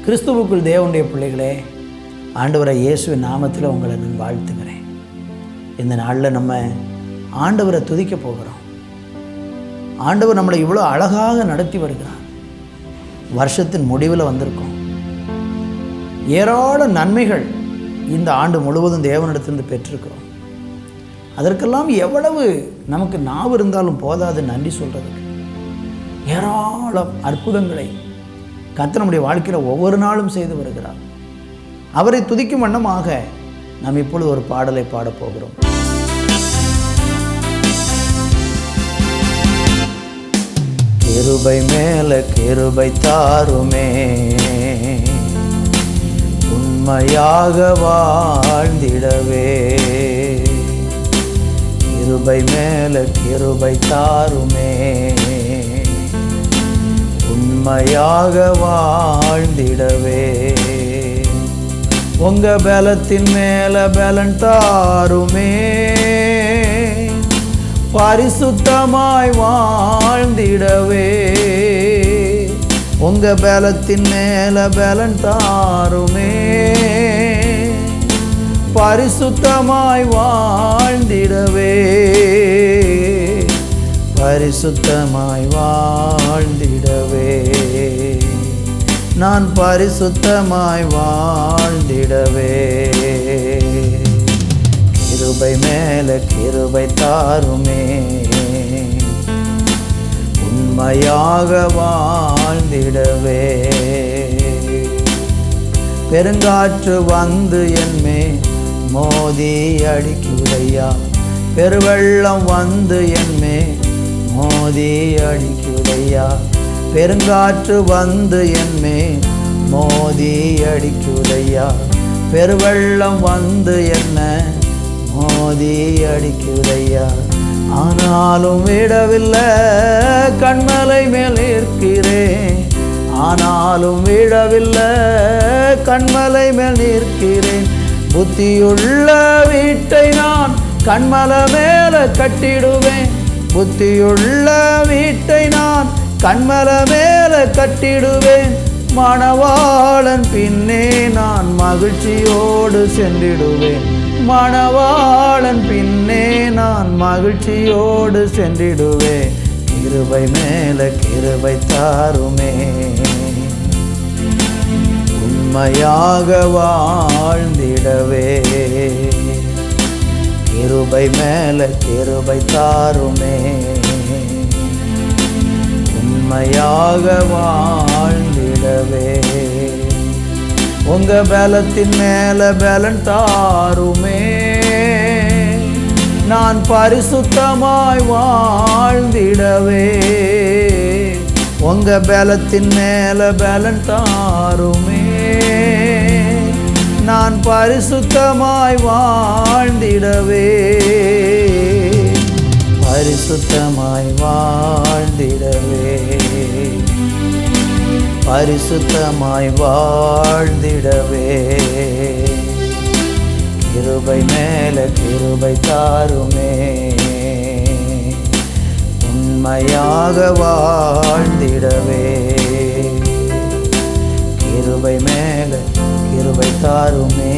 கிறிஸ்துவுக்குள் தேவனுடைய பிள்ளைகளே, ஆண்டவரை இயேசுவின் நாமத்தில் உங்களை நான் வாழ்த்துக்கிறேன். இந்த நாளில் நம்ம ஆண்டவரை துதிக்க போகிறோம். ஆண்டவர் நம்மளை இவ்வளோ அழகாக நடத்தி வருகிறார். வருஷத்தின் முடிவில் வந்திருக்கோம். ஏராள நன்மைகள் இந்த ஆண்டு முழுவதும் தேவனிடத்திலிருந்து பெற்றிருக்கிறோம். அதற்கெல்லாம் எவ்வளவு நமக்கு நாவு இருந்தாலும் போதாது நன்றி சொல்கிறதுக்கு. ஏராளம் அற்புதங்களை கர்த்தர் நம்முடைய வாழ்க்கையில் ஒவ்வொரு நாளும் செய்து வருகிறார். அவரை துதிக்கும் வண்ணமாக நாம் இப்பொழுது ஒரு பாடலை பாடப்போகிறோம். கிருபை மேல கிருபை தாருமே, உண்மையாக வாழ்ந்திடவே. கிருபை மேல கிருபை தாருமே, உண்மையாக வாழ்ந்திடவே. உங்க பலத்தின் மேல பலன் தாருமே, பரிசுத்தமாய் வாழ்ந்திடவே. உங்க பலத்தின் மேல பலன் தாருமே, பரிசுத்தமாய் வாழ்ந்திடவே. பரிசுத்தமாய் வாழ்ந்திடவே, நான் பரிசுத்தமாய் வாழ்ந்திடவே. கிருபை மேல கிருபை தாருமே, உண்மையாக வாழ்ந்திடவே. பெருங்காற்று வந்து என்மே மோதி அடிக்குதையா, பெருவெள்ளம் வந்து என்மே மோதி அடிக்குதையா. பெருங்காற்று வந்து என்மே மோதி அடிக்குதையா, பெருவெள்ளம் வந்து என்ன மோதி அடிக்குதையா. ஆனாலும் விடவில்லை, கண்மலை மேல் நிற்கிறேன். ஆனாலும் விடவில்லை, கண்மலை மேல் நிற்கிறேன். புத்தியுள்ள வீட்டை நான் கண்மலை மேல கட்டிடுவேன். புத்தியுள்ள வீட்டை நான் கண்மலை மேல கட்டிடுவேன். மணவாளன் பின்னே நான் மகிழ்ச்சியோடு சென்றிடுவேன். மணவாளன் பின்னே நான் மகிழ்ச்சியோடு சென்றிடுவேன். கிருபை மேல கிருபை தாருமே, உண்மையாக வாழ்ந்திடவே. கிருபை மேல கிருபை தாருமே, உண்மையாக வாழ்ந்திடவே. உங்க பலத்தின் மேல பலன் தாருமே, நான் பரிசுத்தமாய் வாழ்ந்திடவே. உங்க பலத்தின் மேல பலன் தாருமே, நான் பரிசுத்தமாய் வாழ்ந்திடவே. பரிசுத்தமாய் வாழ்ந்திடவே, பரிசுத்தமாய் வாழ்ந்திடவே. கிருபை மேல கிருபை தாருமே, உண்மையாக வாழ்ந்திடவே. கிருபை மேல கிருபை தாருமே,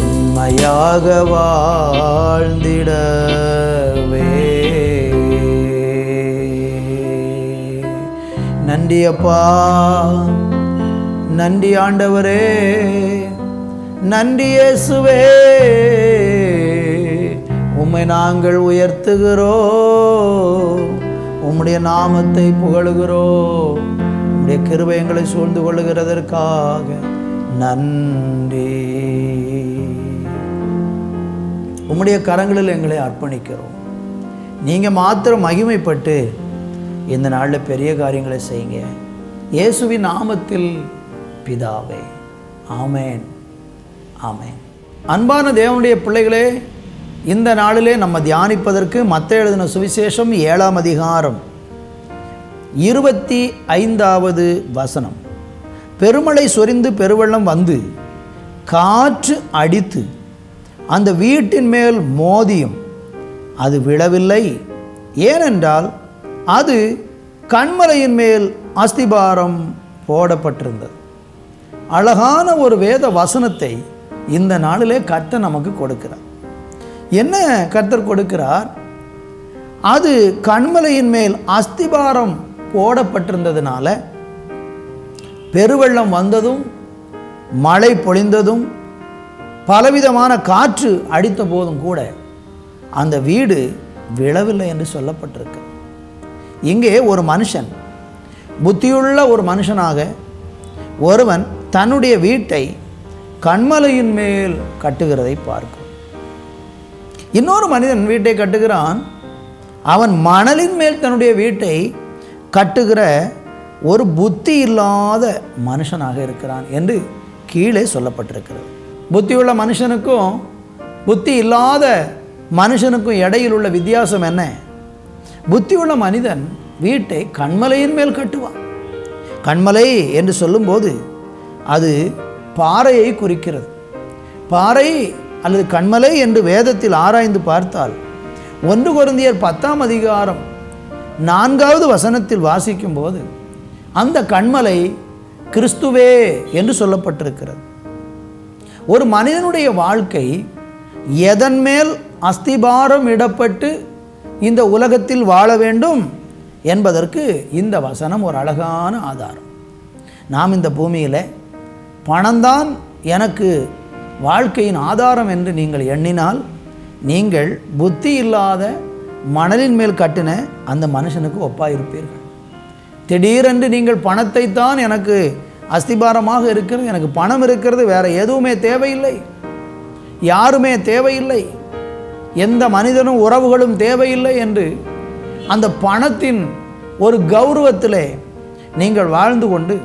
உண்மையாக வாழ்ந்திடவே. நன்றி அப்பா, நன்றி ஆண்டவரே, நன்றி இயேசுவே. உம்மை நாங்கள் உயர்த்துகிறோம், உம்முடைய நாமத்தை புகழுகிறோம். உம்முடைய கிருபை எங்களை சூழ்ந்து கொள்ளுகிறதற்காக நன்றி. உம்முடைய கரங்களில் எங்களை அர்ப்பணிக்கிறோம். நீங்கள் மாத்திரம் மகிமைப்பட்டு இந்த நாளில் பெரிய காரியங்களை செய்யுங்க. இயேசுவின் நாமத்தில் பிதாவே, ஆமேன், ஆமேன். அன்பான தேவனுடைய பிள்ளைகளே, இந்த நாளிலே நம்ம தியானிப்பதற்கு மத்தேயு எழுதின சுவிசேஷம் 7ஆம் அதிகாரம் 25வது வசனம். பெருமழை சொரிந்து பெருவெள்ளம் வந்து காற்று அடித்து அந்த வீட்டின் மேல் மோதியும் அது விழவில்லை. ஏனென்றால் அது கன்மலையின் மேல் அஸ்திபாரம் போடப்பட்டிருந்தது. அழகான ஒரு வேத வசனத்தை இந்த நாளிலே கர்த்தர் நமக்கு கொடுக்கிறார். என்ன கர்த்தர் கொடுக்கிறார்? அது கன்மலையின் மேல் அஸ்திபாரம் போடப்பட்டிருந்ததுனால பெருவெள்ளம் வந்ததும் மழை பொழிந்ததும் பலவிதமான காற்று அடித்த போதும் கூட அந்த வீடு விழவில்லை என்று சொல்லப்பட்டிருக்கு. இங்கே ஒரு மனுஷன், புத்தியுள்ள ஒரு மனுஷனாக ஒருவன் தன்னுடைய வீட்டை கன்மலையின் மேல் கட்டுகிறதை பார்க்கும். இன்னொரு மனிதன் வீட்டை கட்டுகிறான். அவன் மணலின் மேல் தன்னுடைய வீட்டை கட்டுகிற ஒரு புத்தி இல்லாத மனுஷனாக இருக்கிறான் என்று கீழே சொல்லப்பட்டிருக்கிறது. புத்தியுள்ள மனுஷனுக்கும் புத்தி இல்லாத மனுஷனுக்கும் இடையில் உள்ள வித்தியாசம் என்ன? புத்தியுள்ள மனிதன் வீட்டை கன்மலையின் மேல் கட்டுவான். கன்மலை என்று சொல்லும்போது அது பாறையை குறிக்கிறது. பாறை அல்லது கன்மலை என்று வேதத்தில் ஆராய்ந்து பார்த்தால் 1 கொரிந்தியர் 10ஆம் அதிகாரம் 4வது வசனத்தில் வாசிக்கும் போது அந்த கன்மலை கிறிஸ்துவே என்று சொல்லப்பட்டிருக்கிறது. ஒரு மனிதனுடைய வாழ்க்கை எதன் மேல் அஸ்திபாரம் இடப்பட்டு இந்த உலகத்தில் வாழ வேண்டும் என்பதற்கு இந்த வசனம் ஒரு அழகான ஆதாரம். நாம் இந்த பூமியில் பணம்தான் எனக்கு வாழ்க்கையின் ஆதாரம் என்று நீங்கள் எண்ணினால் நீங்கள் புத்தி இல்லாத மணலின் மேல் கட்டின அந்த மனுஷனுக்கு ஒப்பாயிருப்பீர்கள். திடீரென்று நீங்கள் பணத்தை தான் எனக்கு அஸ்திபாரமாக இருக்கிறது, எனக்கு பணம் இருக்கிறது, வேறு எதுவுமே தேவையில்லை, யாருமே தேவையில்லை, எந்த மனிதனும் உறவுகளும் தேவையில்லை என்று அந்த பணத்தின் ஒரு கௌரவத்திலே நீங்கள் வாழ்ந்து கொண்டு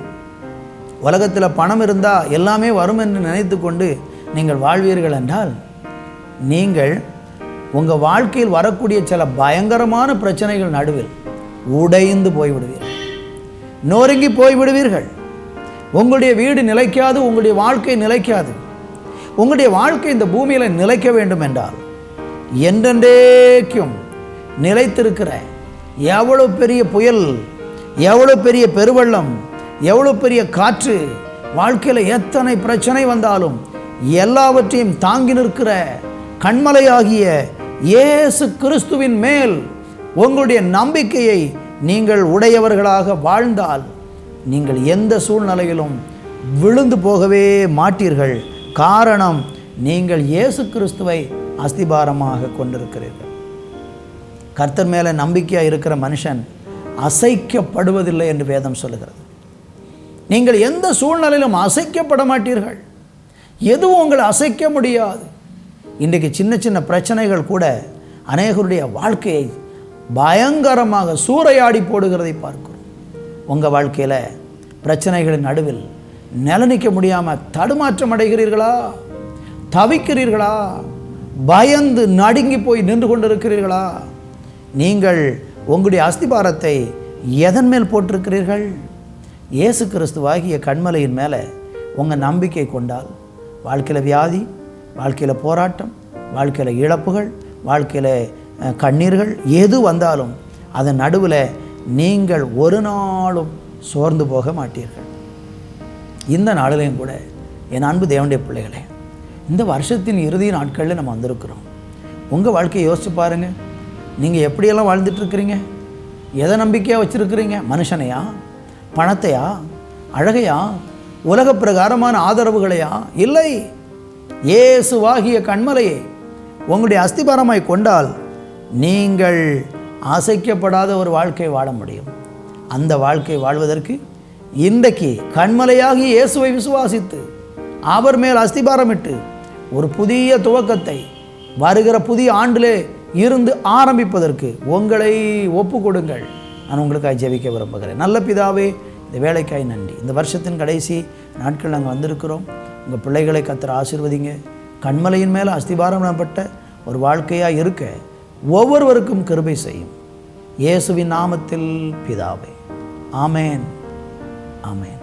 உலகத்தில் பணம் இருந்தால் எல்லாமே வரும் என்று நினைத்து கொண்டு நீங்கள் வாழ்வீர்கள் என்றால் நீங்கள் உங்கள் வாழ்க்கையில் வரக்கூடிய சில பயங்கரமான பிரச்சனைகள் நடுவில் உடைந்து போய்விடுவீர்கள், நொறுங்கி போய்விடுவீர்கள். உங்களுடைய வீடு நிலைக்காது, உங்களுடைய வாழ்க்கை நிலைக்காது. உங்களுடைய வாழ்க்கை இந்த பூமியில் நிலைக்க வேண்டும் என்றால் என்றென்றைக்கும் நிலைத்திருக்கிற எவ்வளோ பெரிய புயல், எவ்வளோ பெரிய பெருவெள்ளம், எவ்வளோ பெரிய காற்று, வாழ்க்கையில் எத்தனை பிரச்சனை வந்தாலும் எல்லாவற்றையும் தாங்கி நிற்கிற கன்மலையாகிய இயேசு கிறிஸ்துவின் மேல் உங்களுடைய நம்பிக்கையை நீங்கள் உடையவர்களாக வாழ்ந்தால் நீங்கள் எந்த சூழ்நிலையிலும் விழுந்து போகவே மாட்டீர்கள். காரணம், நீங்கள் இயேசு கிறிஸ்துவை அஸ்திபாரமாக கொண்டிருக்கிறீர்கள். கர்த்தர் மேலே நம்பிக்கையாக இருக்கிற மனுஷன் அசைக்கப்படுவதில்லை என்று வேதம் சொல்லுகிறது. நீங்கள் எந்த சூழ்நிலையிலும் அசைக்கப்பட மாட்டீர்கள். எதுவும் உங்களை அசைக்க முடியாது. இன்றைக்கு சின்ன சின்ன பிரச்சனைகள் கூட அநேகருடைய வாழ்க்கையை பயங்கரமாக சூறையாடி போடுகிறதை பார்க்கிறோம். உங்கள் வாழ்க்கையில் பிரச்சனைகளின் நடுவில் நிலநிற்க முடியாமல் தடுமாற்றம் அடைகிறீர்களா? தவிக்கிறீர்களா? பயந்து நடுங்கி போய் நின்று கொண்டிருக்கிறீர்களா? நீங்கள் உங்களுடைய அஸ்திபாரத்தை எதன் மேல் போட்டிருக்கிறீர்கள்? இயேசு கிறிஸ்துவாகிய கன்மலையின் மேலே உங்கள் நம்பிக்கை கொண்டால் வாழ்க்கையில் வியாதி, வாழ்க்கையில் போராட்டம், வாழ்க்கையில் இழப்புகள், வாழ்க்கையில் கண்ணீர்கள் எது வந்தாலும் அதன் நடுவில் நீங்கள் ஒரு நாளும் சோர்ந்து போக மாட்டீர்கள். இந்த நாளிலையும் கூட என் அன்பு தேவனுடைய பிள்ளைகளே, இந்த வருஷத்தின் இறுதி நாட்களில் நம்ம வந்திருக்கிறோம். உங்கள் வாழ்க்கையை யோசிச்சு பாருங்கள். நீங்கள் எப்படியெல்லாம் வாழ்ந்துட்டுருக்கிறீங்க? எதை நம்பிக்கையாக வச்சுருக்கிறீங்க? மனுஷனையா? பணத்தையா? அழகையா? உலக பிரகாரமான ஆதரவுகளையா? இல்லை, இயேசுவாகிய கன்மலையை உங்களுடைய அஸ்திபாரமாய் கொண்டால் நீங்கள் அசைக்கப்படாத ஒரு வாழ்க்கை வாழ முடியும். அந்த வாழ்க்கை வாழ்வதற்கு இன்றைக்கு கன்மலையாகி இயேசுவை விசுவாசித்து அவர் மேல் அஸ்திபாரமிட்டு ஒரு புதிய துவக்கத்தை வருகிற புதிய ஆண்டிலே இருந்து ஆரம்பிப்பதற்கு உங்களை ஒப்பு கொடுங்கள். நான் உங்களுக்காக ஜெபிக்க விரும்புகிறேன். நல்ல பிதாவே, இந்த வேலைக்காய் நன்றி. இந்த வருஷத்தின் கடைசி நாட்கள் நாங்கள் வந்திருக்கிறோம். உங்கள் பிள்ளைகளை கர்த்தர் ஆசீர்வதிங்க. கன்மலையின் மேலே அஸ்திபாரப்பட்ட ஒரு வாழ்க்கையாக இருக்க ஒவ்வொருவருக்கும் கிருபை செய்யும். இயேசுவின் நாமத்தில் பிதாவே, ஆமேன், ஆமேன்.